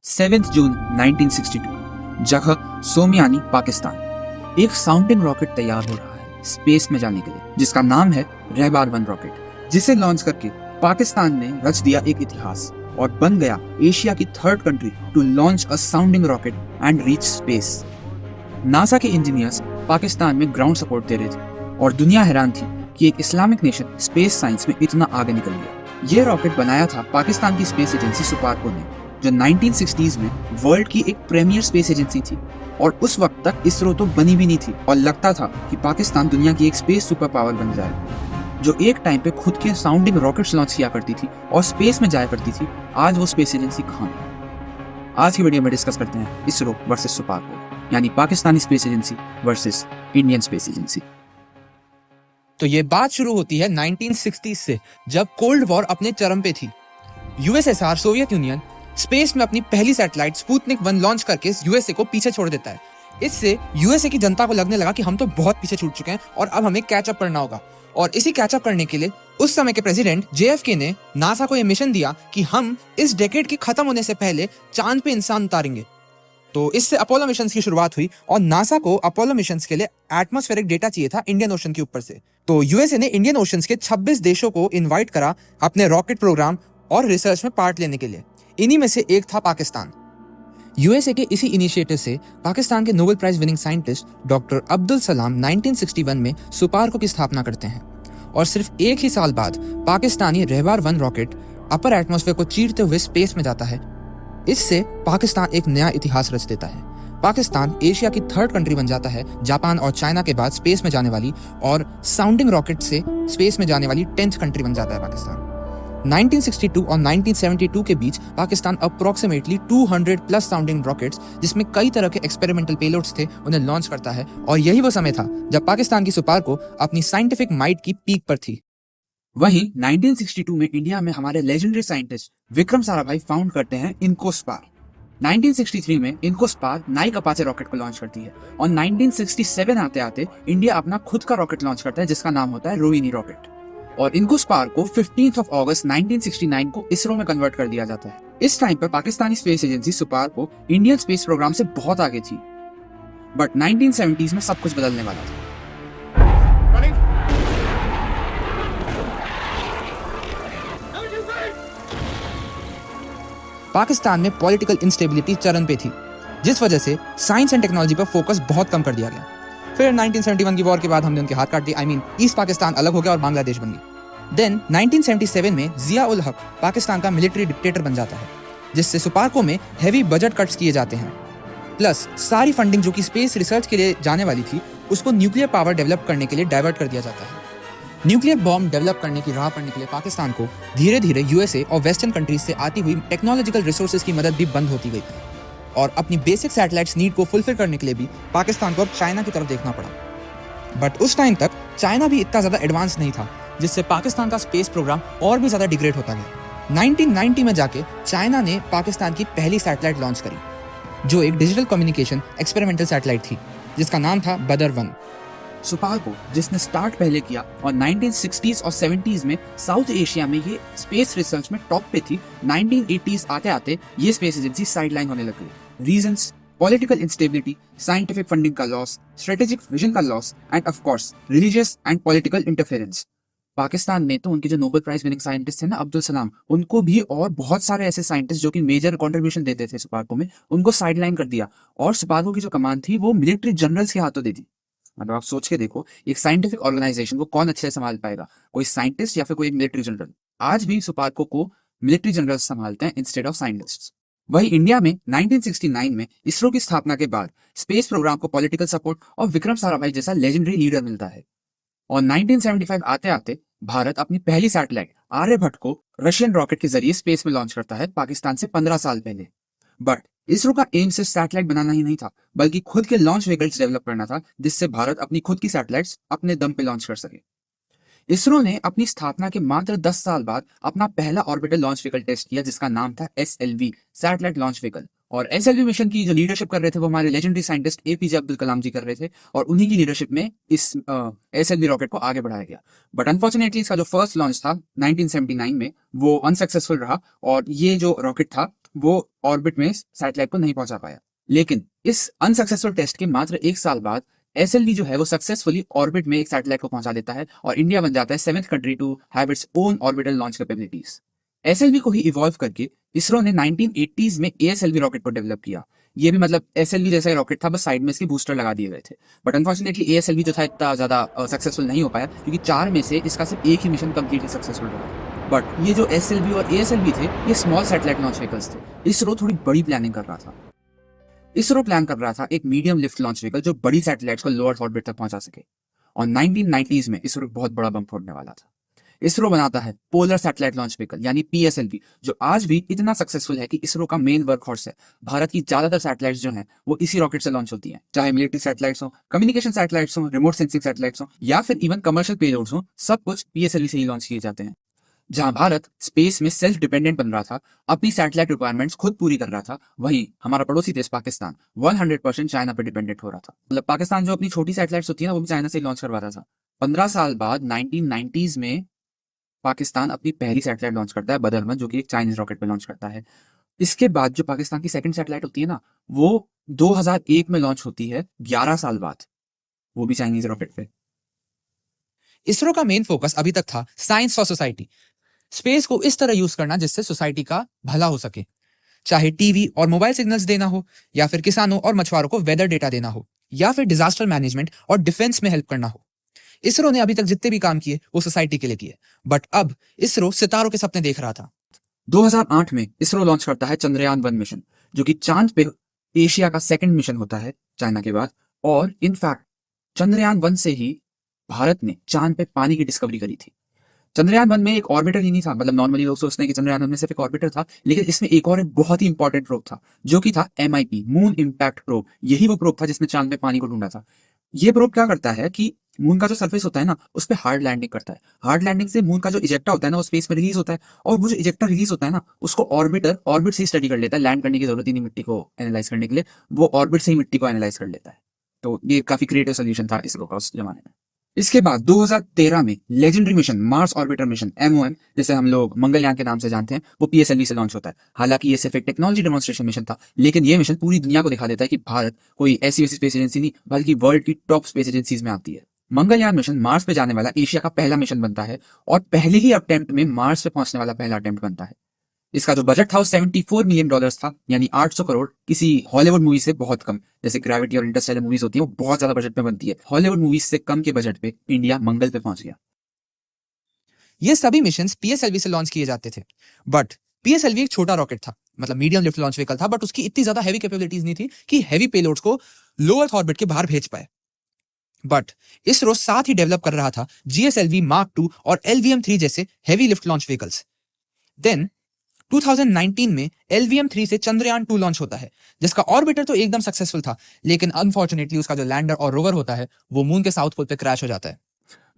7 जून 1962, जगह सोमियानी, पाकिस्तान। एक sounding rocket तैयार हो रहा है स्पेस में जाने के लिए, जिसका नाम है रहबार-1 रॉकेट, जिसे लॉन्च करके पाकिस्तान ने रच दिया एक इतिहास और बन गया एशिया की 3rd country to launch a sounding rocket and reach space. NASA के इंजीनियर्स पाकिस्तान में ग्राउंड सपोर्ट दे रहे थे और दुनिया हैरान थी कि एक इस्लामिक नेशन स्पेस साइंस में इतना आगे निकल गया। ये रॉकेट बनाया था पाकिस्तान की स्पेस एजेंसी सुपारको ने, जो 1960s में वर्ल्ड की एक प्रीमियर स्पेस एजेंसी थी। और उस वक्त तक इसरो तो बनी भी नहीं थी और लगता था कि पाकिस्तान दुनिया की एक स्पेस सुपर पावर बन जाए, जो एक टाइम पे खुद के साउंडिंग रॉकेट्स लॉन्च किया करती थी और स्पेस में जाया करती थी। आज वो स्पेस एजेंसी कहाँ है? आज की वीडियो में डिस्कस करते हैं इसरो वर्सेस सुपारको, यानी Pakistani space agency versus Indian space agency. तो ये बात शुरू होती है 1960s से, जब कोल्ड वॉर अपने चरम पे थी। यूएसएसआर, सोवियत यूनियन, स्पेस में अपनी पहली सैटेलाइट स्पुतनिक 1 लॉन्च करके यूएसए को पीछे छोड़ देता है। इससे यूएसए की जनता को लगने लगा कि हम तो बहुत पीछे छूट चुके हैं और अब हमें कैचअप करना होगा। और इसी कैचअप करने के लिए उस समय के प्रेसिडेंट जेएफके ने नासा को यह मिशन दिया कि हम इस डेकेड के खत्म होने से पहले चांद पे इंसान उतारेंगे। तो इससे अपोलो मिशंस की शुरुआत हुई और नासा को अपोलो मिशंस के लिए एटमॉस्फेरिक डेटा चाहिए था इंडियन ओशन के ऊपर से। तो यूएसए ने इंडियन ओशंस के 26 देशों को इनवाइट करा अपने रॉकेट प्रोग्राम और रिसर्च में पार्ट लेने के लिए। इन्हीं में से एक था पाकिस्तान। यूएसए के इसी इनिशिएटिव से पाकिस्तान के Nobel prize winning scientist doctor Abdul Salam 1961 में सुपारको की स्थापना करते हैं और सिर्फ एक ही साल बाद पाकिस्तानी रहबार-1 रॉकेट अपर एटमॉस्फेयर को चीरते हुए स्पेस में जाता है। इससे पाकिस्तान एक नया इतिहास रच देता है। पाकिस्तान एशिया की 3rd कंट्री बन जाता है, जापान और चाइना के बाद स्पेस में जाने वाली और साउंडिंग रॉकेट से स्पेस में जाने वाली 10th कंट्री बन जाता है पाकिस्तान। 1962 और 1972 के बीच Pakistan approximately 200 plus sounding rockets, जिसमें कई तरह के एक्सपेरिमेंटल पेलोड्स थे, उन्हें लॉन्च करता है। और यही वो समय था जब पाकिस्तान की सुपारको अपनी साइंटिफिक माइट की पीक पर थी। वहीं 1962 में इंडिया में हमारे legendary scientist Vikram Sarabhai found करते हैं इनकोस्पार। 1963 में इनकोस्पार नाइक अपाचे रॉकेट को लॉन्च करती है और 1967 आते आते इंडिया अपना खुद का रॉकेट लॉन्च करता है, जिसका नाम होता है रोहिणी रॉकेट। और इनकोस्पार को 15 अगस्त 1969 को इसरो में कन्वर्ट कर दिया जाता है। इस टाइम पर Pakistani space agency SUPARCO Indian space programme से बहुत आगे थी, बट 1970s में सब कुछ बदलने वाला था। पाकिस्तान में पॉलिटिकल इंस्टेबिलिटी चरम पे थी, जिस वजह से साइंस एंड टेक्नोलॉजी पर फोकस बहुत कम कर दिया गया। फिर 1971 की वॉर के बाद हमने उनके हाथ काट दिए, ईस्ट पाकिस्तान अलग हो गया और बांग्लादेश बन गई। देन 1977 में जिया उल हक पाकिस्तान का मिलिट्री डिक्टेटर बन जाता है, जिससे सुपारको में हैवी बजट कट्स किए जाते हैं। प्लस सारी फंडिंग जो कि स्पेस रिसर्च के लिए जाने वाली थी, उसको न्यूक्लियर पावर डेवलप करने के लिए डाइवर्ट कर दिया जाता है। न्यूक्लियर बॉम्ब डेवलप करने की राह पड़ने के लिए पाकिस्तान को धीरे धीरे यूएसए और वेस्टर्न कंट्रीज से आती हुई टेक्नोलॉजिकल रिसोर्सेज की मदद भी बंद होती गई और अपनी बेसिक सैटेलाइट्स नीड को फुलफिल करने के लिए भी पाकिस्तान को अब चाइना की तरफ देखना पड़ा। बट उस टाइम तक चाइना भी इतना ज़्यादा एडवांस नहीं था, जिससे पाकिस्तान का स्पेस प्रोग्राम और भी ज़्यादा डिग्रेड होता गया। 1990 में जाके चाइना ने पाकिस्तान की पहली सैटेलाइट लॉन्च करी, जो एक डिजिटल कम्युनिकेशन एक्सपेरिमेंटल सैटेलाइट थी, जिसका नाम था बदर-1। सुपारको, जिसने स्टार्ट पहले किया और 1960s और 70s में साउथ एशिया में ये स्पेस रिसर्च में टॉप पे थी, 1980s आते आते ये स्पेस एजेंसी साइडलाइन होने लग गई। Reasons: political instability, scientific funding का लॉस, स्ट्रेटेजिक विजन का loss end of course religious and political interference. Pakistan ने तो उनके जो नोबेल प्राइज विनिंग साइंटिस्ट थे ना, अब्दुल सलाम, उनको भी और बहुत सारे ऐसे साइंटिस्ट जो कि मेजर कंट्रीब्यूशन देते थे सुपारको में, उनको साइडलाइन कर दिया और सुपारको की जो कमान थी वो मिलिट्री जनरल्स के हाथों दे दी। मतलब आप सोच के देखो, एक साइंटिफिक ऑर्गेनाइजेशन को कौन अच्छे से संभाल पाएगा, कोई साइंटिस्ट या फिर कोई मिलिट्री जनरल? आज भी सुपारको को मिलिट्री जनरल संभालते हैं इंस्टेड ऑफ साइंटिस्ट्स। वही इंडिया में 1969 में इसरो की स्थापना के बाद स्पेस प्रोग्राम को पॉलिटिकल सपोर्ट और विक्रम साराभाई जैसा लेजेंडरी लीडर मिलता है और 1975 आते आते भारत अपनी पहली सैटेलाइट आर्यभट्ट को रशियन रॉकेट के जरिए स्पेस में लॉन्च करता है, पाकिस्तान से 15 साल पहले। बट इसरो का एम सिर्फ सैटेलाइट बनाना ही नहीं था, बल्कि खुद के लॉन्च व्हीकल्स डेवलप करना था, जिससे भारत अपनी खुद की सैटेलाइट्स अपने दम पे लॉन्च कर सके। इसरो ने अपनी स्थापना के मात्र 10 साल बाद अपना पहला ऑर्बिटल लॉन्च व्हीकल टेस्ट किया, जिसका नाम था SLV, सैटेलाइट लॉन्च व्हीकल। और SLV मिशन की जो लीडरशिप कर रहे थे वो हमारे legendary scientist APJ Abdul Kalam जी कर रहे थे और उन्हीं की लीडरशिप में इस SLV रॉकेट को आगे बढ़ाया गया। बट अनफॉर्चुनेटली इसका जो फर्स्ट लॉन्च था 1979 में, वो अनसक्सेसफुल रहा और ये जो रॉकेट था वो ऑर्बिट में सैटेलाइट को नहीं पहुंचा पाया। लेकिन इस अनसक्सेसफुल टेस्ट के मात्र 1 साल बाद एसएलवी जो है वो सक्सेसफुली ऑर्बिट में एक सैटेलाइट को पहुंचा देता है और इंडिया बन जाता है 7th country to have its own orbital launch capabilities. SLV को ही इवॉल्व करके इसरो ने 1980s में एएसएलवी रॉकेट को डेवलप किया। ये भी मतलब एसएलवी जैसा रॉकेट था, बस साइड में इसके बूस्टर लगा दिए गए थे। बट अनफॉर्चुनेटली एएसएलवी जो था इतना ज्यादा सक्सेसफुल नहीं हो पाया क्योंकि 4 में से इसका सिर्फ एक ही मिशन कंप्लीटली सक्सेसफुल रहा। बट ये जो एसएलवी और एएसएलवी थे ये स्मॉल सैटेलाइट लॉन्च व्हीकल्स थे। इसरो थोड़ी बड़ी प्लानिंग कर रहा था। इसरो प्लान कर रहा था एक मीडियम लिफ्ट लॉन्च व्हीकल जो बड़ी सैटेलाइट्स को लोअर ऑर्बिट तक पहुंचा सके। और 1990s में इसरो बहुत बड़ा बम फोड़ने वाला था। इसरो बनाता है पोलर सैटेलाइट लॉन्च व्हीकल यानी पीएसएलवी, जो आज भी इतना सक्सेसफुल है कि इसरो का मेन वर्क हॉर्स है। भारत की ज्यादातर सैटेलाइट्स जो हैं वो इसी रॉकेट से लॉन्च होती हैं, चाहे मिलिट्री सैटेलाइट्स हो, कम्युनिकेशन सैटेलाइट्स हो, रिमोट सेंसिंग सैटेलाइट्स हो या फिर इवन कमर्शियल पेलोड्स हो, सब कुछ पीएसएलवी से ही लॉन्च किए जाते हैं। जहां भारत स्पेस में सेल्फ डिपेंडेंट बन रहा था, अपनी सैटेलाइट रिक्वायरमेंट्स खुद पूरी कर रहा था, वहीं हमारा पड़ोसी देश पाकिस्तान 100% चाइना पर डिपेंडेंट हो रहा था। मतलब पाकिस्तान जो अपनी छोटी सैटेलाइट्स होती है ना वो भी चाइना से ही लॉन्च करवाता था। 15 साल बाद 1990s में पाकिस्तान अपनी पहली सैटेलाइट लॉन्च करता है बदरमन, जो कि एक चाइनीज रॉकेट पे लॉन्च करता है। इसके बाद जो पाकिस्तान की सेकंड सैटेलाइट होती है ना वो 2001 में लॉन्च होती है, 11 साल बाद, वो भी चाइनीज रॉकेट पे। इसरो का मेन फोकस अभी तक था साइंस फॉर सोसाइटी, स्पेस को इस तरह यूज करना जिससे सोसाइटी का भला हो सके, चाहे टीवी और मोबाइल सिग्नल्स देना हो, या फिर किसानों और मछुआरों को वेदर डेटा देना हो, या फिर डिजास्टर मैनेजमेंट और डिफेंस में हेल्प करना हो। इसरो ने अभी तक जितने भी काम किए वो सोसाइटी के लिए किए, बट अब इसरो सितारों के सपने देख रहा था। 2008 में इसरो लॉन्च करता है चंद्रयान-1 मिशन, जो कि चांद पे एशिया का सेकंड मिशन होता है चाइना के बाद। और इनफैक्ट चंद्रयान-1 से ही भारत ने चांद पे पानी की डिस्कवरी करी थी। चंद्रयान-1 में एक ऑर्बिटर ही नहीं था, मतलब नॉर्मली लोग सोचते हैं कि चंद्रयान-1 में सिर्फ एक ऑर्बिटर था, लेकिन इसमें एक और बहुत ही इंपॉर्टेंट प्रोब था जो कि था MIP, मून इम्पैक्ट प्रोब। यही वो प्रोब था जिसने चांद पे पानी को ढूंढा था। ये प्रोब क्या करता है कि मून का जो सरफेस होता है ना उस पर हार्ड लैंडिंग करता है। हार्ड लैंडिंग से मून का जो इजेक्टा होता है ना वो स्पेस में रिलीज होता है, और वो जो इजेक्टा रिलीज होता है ना उसको ऑर्बिटर ऑर्बिट से ही स्टडी कर लेता है। लैंड करने की जरूरत ही नहीं मिट्टी को एनालाइज करने के लिए, वो ऑर्बिट से ही मिट्टी को एनालाइज कर लेता है। तो ये काफी क्रिएटिव सोल्यूशन था इसरो का उस जमाने में। इसके बाद 2013 में legendary mission Mars orbiter mission MOM, जिसे हम लोग मंगलयान के नाम से जानते हैं, वो PSLV से लॉन्च होता है। हालांकि ये सिर्फ एक टेक्नोलॉजी डेमोन्स्ट्रेशन मिशन था, लेकिन ये मिशन पूरी दुनिया को दिखा देता है कि भारत कोई ऐसी वैसी स्पेस एजेंसी नहीं बल्कि वर्ल्ड की टॉप स्पेस एजेंसीज में आती है। मंगलयान मिशन मार्स पे जाने वाला एशिया का पहला मिशन बनता है और पहले ही अटेम्प्ट में मार्स पे पहुंचने वाला पहला अटेम्प्ट बनता है। इसका जो बजट था वो $74 मिलियन था, यानी 800 करोड़। किसी हॉलीवुड मूवी से बहुत कम, जैसे ग्रेविटी और इंटरस्टेलर मूवीज होती है वो बहुत ज्यादा बजट में बनती है। हॉलीवुड मूवीज से कम के बजट पे इंडिया मंगल पे पहुंच गया। ये सभी मिशंस पीएसएलवी से लॉन्च किए जाते थे, बट पीएसएलवी एक छोटा रॉकेट था, मतलब मीडियम लिफ्ट लॉन्च व्हीकल था, बट उसकी इतनी ज्यादा हैवी कैपेबिलिटीज नहीं थी कि हैवी पेलोड्स को लो अर्थ ऑर्बिट के बाहर भेज पाए। बट इसरो साथ ही डेवलप कर रहा था GSLV Mark II और LVM-3 जैसे heavy lift launch vehicles. Then 2019 में LVM-3 से चंद्रयान-2 लॉन्च होता है, जिसका ऑर्बिटर तो एकदम सक्सेसफुल था, लेकिन अनफॉर्चुनेटली उसका जो लैंडर और रोवर होता है वो मून के साउथ पोल पे क्रैश हो जाता है।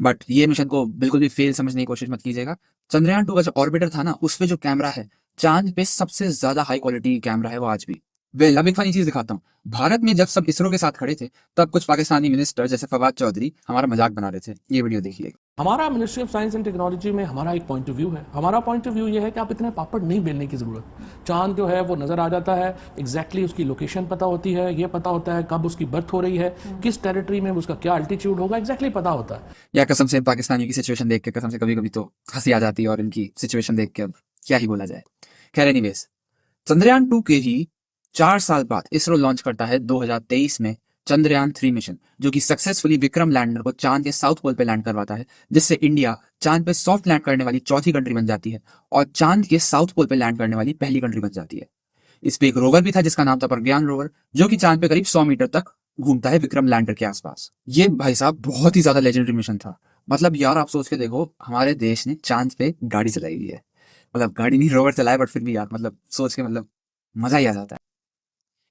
बट ये मिशन को बिल्कुल भी फेल समझने की कोशिश मत कीजिएगा। चंद्रयान-2 का जो ऑर्बिटर था ना उस पे जो कैमरा है, चांद पे सबसे ज्यादा हाई क्वालिटी कैमरा है वो आज भी। वेल, अब एक फनी चीज दिखाता हूँ। भारत में जब सब इसरो के साथ खड़े थे तब कुछ पाकिस्तानी मिनिस्टर जैसे फवाद चौधरी हमारा मजाक बना रहे थे। ये वीडियो देखिए। हमारा ministry of science and technology में हमारा एक पॉइंट ऑफ व्यू है। हमारा पॉइंट ऑफ व्यू ये है कि आप इतने पापड़ नहीं बेलने की ज़रूरत। चांद जो है वो नज़र आ जाता है, एग्जैक्टली उसकी लोकेशन पता होती है, ये पता होता है कब उसकी बर्थ हो रही है, किस टेरिटरी में उसका क्या अल्टीट्यूड होगा, एग्जैक्टली पता होता है। या कसम से पाकिस्तानियों की सिचुएशन देख के कसम से कभी कभी तो हंसी आ जाती है, और इनकी सिचुएशन देख के अब क्या ही बोला जाए। खैर एनीवेज, चंद्रयान-2 के ही 4 साल बाद इसरो लॉन्च करता है 2023 में चंद्रयान-3 मिशन, जो कि सक्सेसफुली विक्रम लैंडर को चांद के साउथ पोल पे लैंड करवाता है, जिससे इंडिया चांद पे सॉफ्ट लैंड करने वाली चौथी कंट्री बन जाती है और चांद के साउथ पोल पे लैंड करने वाली पहली कंट्री बन जाती है। इस पे एक रोवर भी था जिसका नाम था प्रज्ञान रोवर, जो कि चांद पे करीब 100 मीटर तक घूमता है विक्रम लैंडर के आसपास। ये भाई साहब बहुत ही ज्यादा लेजेंडरी मिशन था। मतलब यार आप सोच के देखो, हमारे देश ने चांद पे गाड़ी चलाई हुई है, मतलब गाड़ी नहीं रोवर चलाया, बट फिर भी यार मतलब सोच के मतलब मजा ही आ जाता है।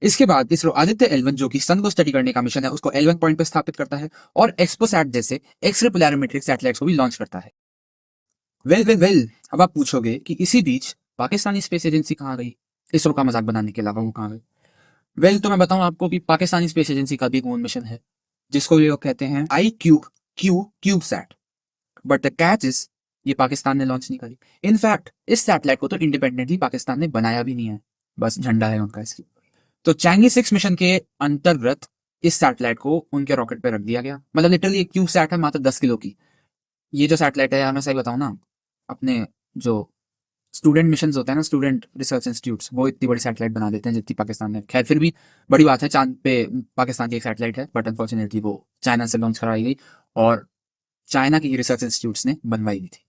इसके बाद इसरो आदित्य L1, जो कि सन को स्टडी करने का मिशन है, उसको L1 पॉइंट पे स्थापित करता है और एक्सपोसैट जैसे एक्सरे पोलैरिमेट्रिक सैटेलाइट्स को भी लॉन्च करता है। वेल, अब आप पूछोगे कि इसी बीच पाकिस्तानी स्पेस एजेंसी कहाँ गई, इसरो का मजाक बनाने के अलावा वो कहाँ गई। वेल, तो मैं बताऊं आपको कि पाकिस्तानी स्पेस एजेंसी का भी एक ओन मिशन है, जिसको ये लोग कहते हैं ICubeSat। But the catch is, ये पाकिस्तान ने लॉन्च नहीं करी। इनफैक्ट इस सैटेलाइट को तो इंडिपेंडेंटली पाकिस्तान ने बनाया भी नहीं है। बस झंडा है उनका इसकी। तो चैंगी 6 मिशन के अंतर्गत इस सैटेलाइट को उनके रॉकेट पे रख दिया गया। मतलब लिटरली एक क्यूब सैट है मात्र 10 किलो की। ये जो सैटेलाइट है यार, मैं सही बताऊं ना, अपने जो स्टूडेंट मिशन होते हैं ना, स्टूडेंट रिसर्च इंस्टीट्यूट्स, वो इतनी बड़ी सैटेलाइट बना देते हैं जितनी पाकिस्तान ने। खैर फिर भी बड़ी बात है, चांद पे पाकिस्तान की एक सैटेलाइट है, बट अनफॉर्चुनेटली वो चाइना से लॉन्च कराई गई और चाइना की रिसर्च इंस्टीट्यूट्स ने बनवाई भी थी।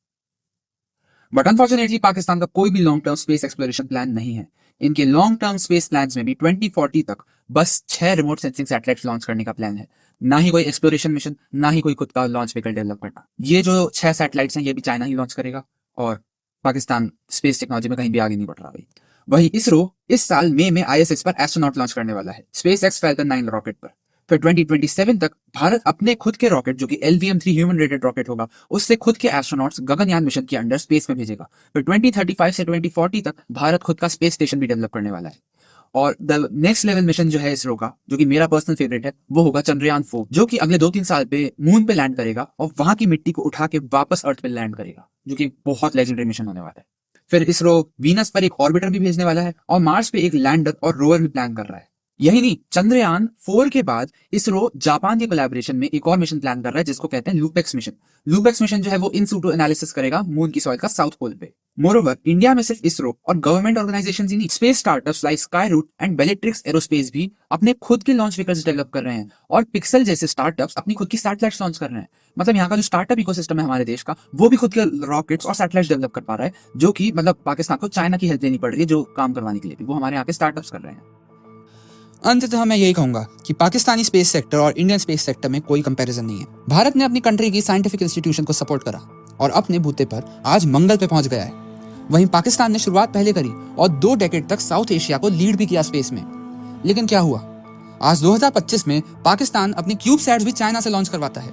बट अनफॉर्चुनेटली पाकिस्तान का कोई भी long term space exploration plan नहीं है। इनके लॉन्ग टर्म स्पेस प्लान्स में भी 2040 तक बस 6 रिमोट सेंसिंग सैटेलाइट लॉन्च करने का प्लान है। ना ही कोई एक्सप्लोरेशन मिशन, ना ही कोई खुद का लॉन्च व्हीकल डेवलप करना। ये जो 6 सैटेलाइट्स हैं ये भी चाइना ही लॉन्च करेगा और पाकिस्तान स्पेस टेक्नोलॉजी में कहीं भी आगे नहीं बढ़ रहा भाई। वही इसरो इस साल मई में ISS पर एस्ट्रोनॉट लॉन्च करने वाला है, स्पेस एक्स Falcon 9 रॉकेट पर। फिर 2027 तक भारत अपने खुद के रॉकेट, जो कि LVM-3 ह्यूमन रेटेड रॉकेट होगा, उससे खुद के एस्ट्रोनॉट्स गगनयान मिशन के अंडर स्पेस में भेजेगा। फिर 2035 से 2040 तक भारत खुद का स्पेस स्टेशन भी डेवलप करने वाला है। और द नेक्स्ट लेवल मिशन जो है इसरो का, जो कि मेरा पर्सनल फेवरेट है, वो होगा चंद्रयान 4, जो कि अगले 2-3 साल पे मून पे लैंड करेगा और वहां की मिट्टी को उठा के वापस अर्थ पे लैंड करेगा, जो कि बहुत लेजेंडरी मिशन होने वाला है। फिर इसरो वीनस पर एक ऑर्बिटर भी भेजने वाला है और मार्स पे एक लैंडर और रोवर भी प्लान कर रहा है। यही नहीं, चंद्रयान 4 के बाद इसरो जापान के कोलैबोरेशन में एक और मिशन प्लान कर रहा है जिसको कहते हैं लूपेक्स मिशन। लूपेक्स मिशन जो है वो इन सूटो एनालिसिस करेगा मून की सॉइल का साउथ पोल पे। मोरोवर, इंडिया में सिर्फ इसरो और गवर्नमेंट ऑर्गेनाइजेशंस ही नहीं, space startups like Skyroot and Bellatrix Aerospace भी अपने खुद के लॉन्च व्हीकल्स डेवलप कर रहे हैं और पिक्सल जैसे स्टार्टअप्स अपनी खुद की सैटेलाइट्स लॉन्च कर रहे हैं। मतलब यहाँ का जो स्टार्टअप इकोसिस्टम है हमारे देश का, वो भी खुद के रॉकेट्स और सैटेलाइट्स डेवलप कर पा रहा है, जो कि मतलब पाकिस्तान को चाइना की हेल्प लेनी पड़ रही है जो काम करवाने के लिए भी, वो हमारे यहाँ के स्टार्टअप्स कर रहे हैं। अंततः मैं यही कहूंगा कि पाकिस्तानी स्पेस सेक्टर और इंडियन स्पेस सेक्टर में कोई कंपैरिजन नहीं है। भारत ने अपनी कंट्री की साइंटिफिक इंस्टीट्यूशन को सपोर्ट करा और अपने बूते पर आज मंगल पे पहुंच गया है। वहीं पाकिस्तान ने शुरुआत पहले करी और 2 डेकेड तक साउथ एशिया को लीड भी किया स्पेस में। लेकिन क्या हुआ? आज 2025 में पाकिस्तान अपनी क्यूब सैट्स भी चाइना से लॉन्च करवाता है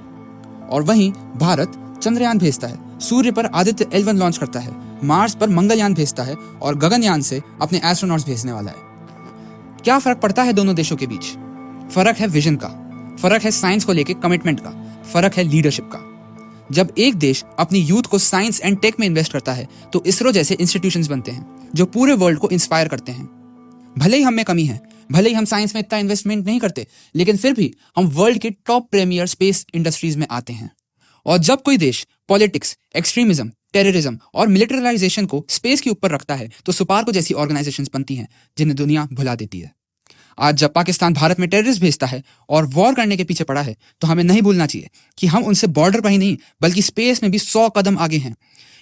और वहीं भारत चंद्रयान भेजता है, सूर्य पर आदित्य L1 लॉन्च करता है, मार्स पर मंगलयान भेजता है और गगनयान से अपने एस्ट्रोनॉट्स भेजने वाला है। क्या फर्क पड़ता है दोनों देशों के बीच? फर्क है विजन का, फर्क है साइंस को लेके कमिटमेंट का, फर्क है लीडरशिप का। जब एक देश अपनी यूथ को साइंस एंड टेक में इन्वेस्ट करता है तो इसरो जैसे इंस्टीट्यूशंस बनते हैं जो पूरे वर्ल्ड को इंस्पायर करते हैं। भले ही हम में कमी है, भले ही हम साइंस में इतना इन्वेस्टमेंट नहीं करते, लेकिन फिर भी हम वर्ल्ड के टॉप प्रीमियर स्पेस इंडस्ट्रीज में आते हैं। और जब कोई देश पॉलिटिक्स, एक्सट्रीमिज्म, टेररिज्म और मिलिटराइजेशन को स्पेस के ऊपर रखता है तो सुपार्को जैसी ऑर्गेनाइजेशंस बनती हैं जिन्हें दुनिया भुला देती है। आज जब पाकिस्तान भारत में टेररिस्ट भेजता है और वॉर करने के पीछे पड़ा है तो हमें नहीं भूलना चाहिए कि हम उनसे बॉर्डर पर ही नहीं बल्कि स्पेस में भी 100 कदम आगे हैं।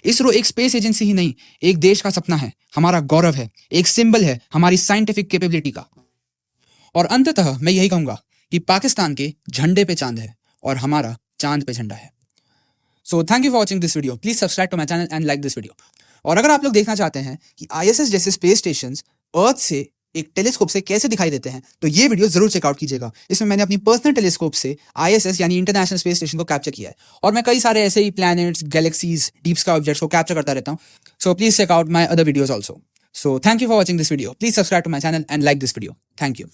इसरो एक स्पेस एजेंसी ही नहीं, एक देश का सपना है, हमारा गौरव है, एक सिंबल है हमारी साइंटिफिक कैपेबिलिटी का। और अंततः मैं यही कहूंगा कि पाकिस्तान के झंडे पे चांद है और हमारा चांद पे झंडा है। So thank you for watching this video. Please subscribe to my channel and like this video. और अगर आप लोग देखना चाहते हैं कि ISS जैसे स्पेस स्टेशन अर्थ से एक टेलीस्कोप से कैसे दिखाई देते हैं तो ये वीडियो जरूर चेकआउट कीजिएगा। इसमें मैंने अपनी पर्सनल टेलीस्कोप से ISS यानी इंटरनेशनल स्पेस स्टेशन को कैप्चर किया है और मैं कई सारे ऐसे ही planets, galaxies, deep sky objects को कैप्चर करता रहता हूँ। So please check out my other videos also. So thank you for watching this video. Please subscribe to my channel and like this video. Thank you.